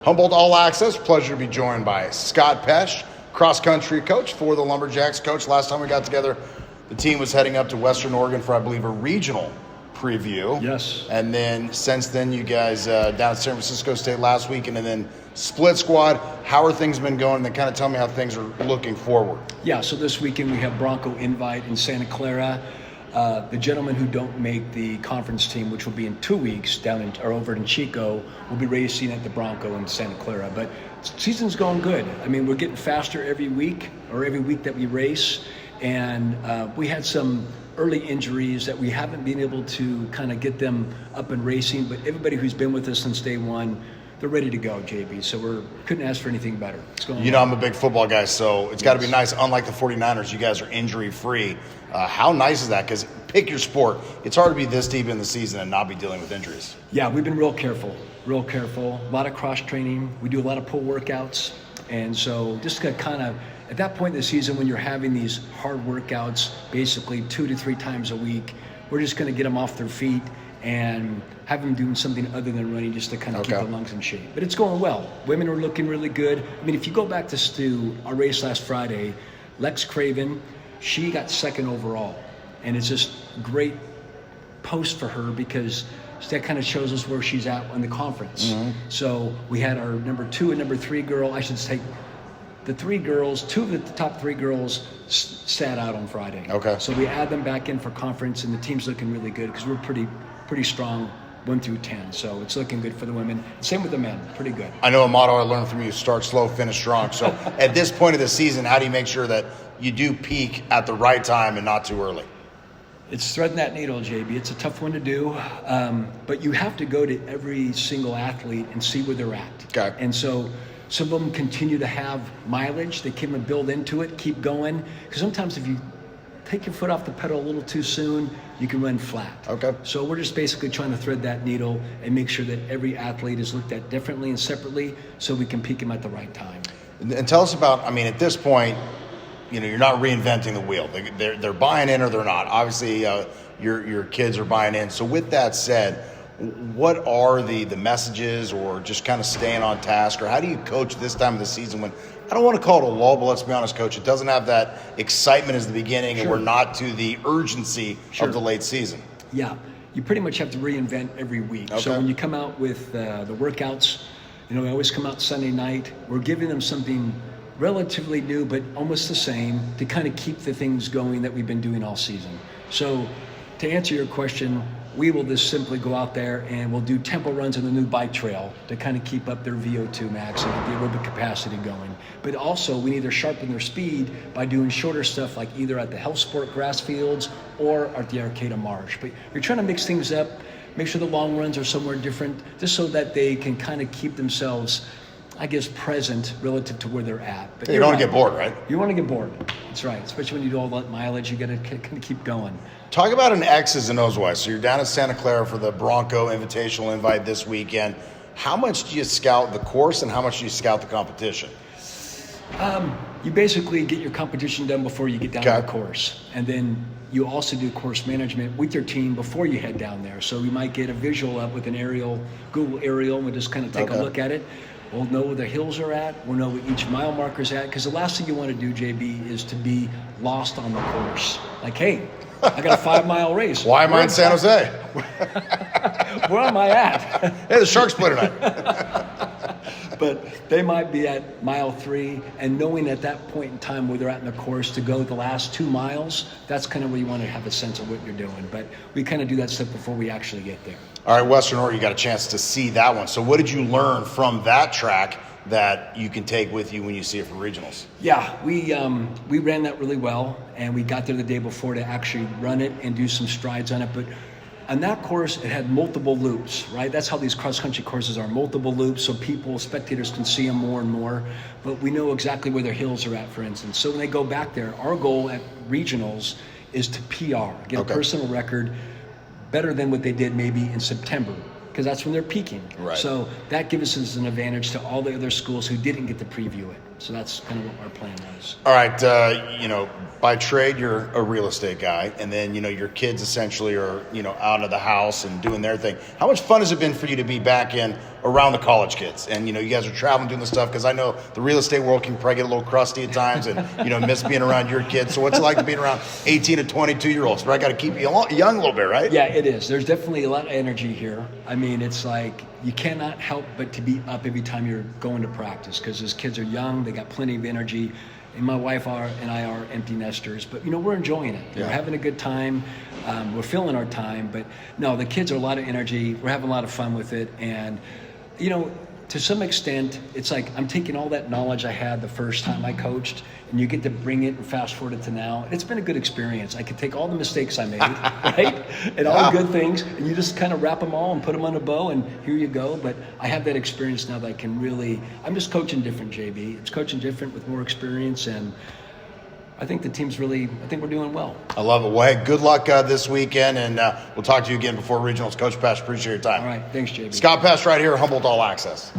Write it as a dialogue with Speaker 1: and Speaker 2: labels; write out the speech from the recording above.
Speaker 1: Humboldt All-Axess, pleasure to be joined by Scott Pesch, cross-country coach for the Lumberjacks. Coach, last time we got together, the team was heading up to Western Oregon for, I believe, a regional preview.
Speaker 2: Yes.
Speaker 1: And then, since then, you guys down at San Francisco State last weekend, and then split squad. How are things been going? And then kind of tell me how things are looking forward.
Speaker 2: Yeah, so this weekend we have Bronco Invite in Santa Clara. The gentlemen who don't make the conference team, which will be in 2 weeks over in Chico, will be racing at the Bronco in Santa Clara. But season's going good. I mean, we're getting faster every week that we race. And we had some early injuries that we haven't been able to kind of get them up and racing. But everybody who's been with us since day one, they're ready to go, JB. So we couldn't ask for anything better. It's going
Speaker 1: well. I'm a big football guy, so it's got to be nice. Unlike the 49ers, you guys are injury-free. How nice is that? Because pick your sport. It's hard to be this deep in the season and not be dealing with injuries.
Speaker 2: Yeah, we've been real careful. A lot of cross-training. We do a lot of pull workouts. And so just to kind of, at that point in the season when you're having these hard workouts, basically 2 to 3 times a week, we're just going to get them off their feet and have them doing something other than running just to kind of keep the lungs in shape. But it's going well. Women are looking really good. I mean, if you go back to Stu, our race last Friday, Lex Craven, she got second overall. And it's just great post for her because that kind of shows us where she's at in the conference. Mm-hmm. So we had our number 2 and number 3 girl. I should say the 3 girls, 2 of the top 3 girls sat out on Friday.
Speaker 1: Okay.
Speaker 2: So we add them back in for conference, and the team's looking really good because we're pretty strong 1 through 10. So it's looking good for the women. Same with the men, pretty good.
Speaker 1: I know a motto I learned from you: start slow, finish strong. So at this point of the season, how do you make sure that you do peak at the right time and not too early?
Speaker 2: It's threading that needle, JB. It's a tough one to do, but you have to go to every single athlete and see where they're at.
Speaker 1: Okay.
Speaker 2: And so some of them continue to have mileage. They can build into it, keep going. Because sometimes if you take your foot off the pedal a little too soon, you can run flat.
Speaker 1: Okay.
Speaker 2: So we're just basically trying to thread that needle and make sure that every athlete is looked at differently and separately so we can peak them at the right time.
Speaker 1: And tell us about, I mean, at this point, you're not reinventing the wheel. They're buying in or they're not. Obviously, your kids are buying in. So with that said, what are the messages, or just kind of staying on task, or how do you coach this time of the season when, I don't want to call it a lull, but let's be honest, Coach, it doesn't have that excitement as the beginning,
Speaker 2: Sure.
Speaker 1: and we're not to the urgency
Speaker 2: Sure.
Speaker 1: of the late season.
Speaker 2: Yeah, you pretty much have to reinvent every week.
Speaker 1: Okay.
Speaker 2: So when you come out with the workouts, we always come out Sunday night. We're giving them something relatively new, but almost the same, to kind of keep the things going that we've been doing all season. So to answer your question, we will just simply go out there and we'll do tempo runs on the new bike trail to kind of keep up their VO2 max and get the aerobic capacity going. But also we need to sharpen their speed by doing shorter stuff like either at the Health Sport grass fields or at the Arcata Marsh. But you're trying to mix things up, make sure the long runs are somewhere different, just so that they can kind of keep themselves, I guess, present relative to where they're at. But
Speaker 1: You don't want to get bored, right?
Speaker 2: You want to get bored. That's right. Especially when you do all that mileage, you got to kind of keep going.
Speaker 1: Talk about an X's and O's wise. So you're down in Santa Clara for the Bronco Invitational Invite this weekend. How much do you scout the course and how much do you scout the competition?
Speaker 2: You basically get your competition done before you get down to the course. And then you also do course management with your team before you head down there. So we might get a visual up with an Google aerial, and we'll just kind of take a look at it. We'll know where the hills are at. We'll know where each mile marker's at. Because the last thing you want to do, JB, is to be lost on the course. Like, hey, I got a 5-mile race.
Speaker 1: Why am I in San Jose?
Speaker 2: Where am I at?
Speaker 1: Hey, the Sharks play tonight.
Speaker 2: But they might be at mile 3, and knowing at that point in time where they're at in the course to go the last 2 miles, that's kind of where you want to have a sense of what you're doing. But we kind of do that stuff before we actually get there.
Speaker 1: All right, Western Oregon, you got a chance to see that one. So what did you learn from that track that you can take with you when you see it for regionals?
Speaker 2: Yeah, we ran that really well, and we got there the day before to actually run it and do some strides on it. But on that course, it had multiple loops, right? That's how these cross-country courses are, multiple loops, so spectators can see them more and more. But we know exactly where their hills are at, for instance. So when they go back there, our goal at regionals is to PR, get a personal record better than what they did maybe in September, because that's when they're peaking.
Speaker 1: Right.
Speaker 2: So that gives us an advantage to all the other schools who didn't get to preview it. So that's kind of what our plan was.
Speaker 1: All right, by trade, you're a real estate guy, and then, your kids essentially are, out of the house and doing their thing. How much fun has it been for you to be back in around the college kids? And, you guys are traveling, doing this stuff, because I know the real estate world can probably get a little crusty at times and, miss being around your kids. So what's it like to be around 18 to 22-year-olds? Right, got to keep you young a little bit, right?
Speaker 2: Yeah, it is. There's definitely a lot of energy here. I mean, it's like you cannot help but to be up every time you're going to practice, because those kids are young, they got plenty of energy. And my wife and I are empty nesters, but we're enjoying it.
Speaker 1: Yeah.
Speaker 2: We're having a good time. We're filling our time, but no, the kids are a lot of energy. We're having a lot of fun with it, and to some extent, it's like I'm taking all that knowledge I had the first time I coached, and you get to bring it and fast forward it to now. It's been a good experience. I could take all the mistakes I made, right, and all the good things, and you just kind of wrap them all and put them on a bow, and here you go. But I have that experience now that I can really. I'm just coaching different, JB. It's coaching different with more experience, and I think the team's really. I think we're doing well.
Speaker 1: I love it. Well, hey, good luck this weekend, and we'll talk to you again before regionals. Coach Pesch, appreciate your time.
Speaker 2: All right, thanks, JB.
Speaker 1: Scott Pesch right here, Humboldt All-Axess.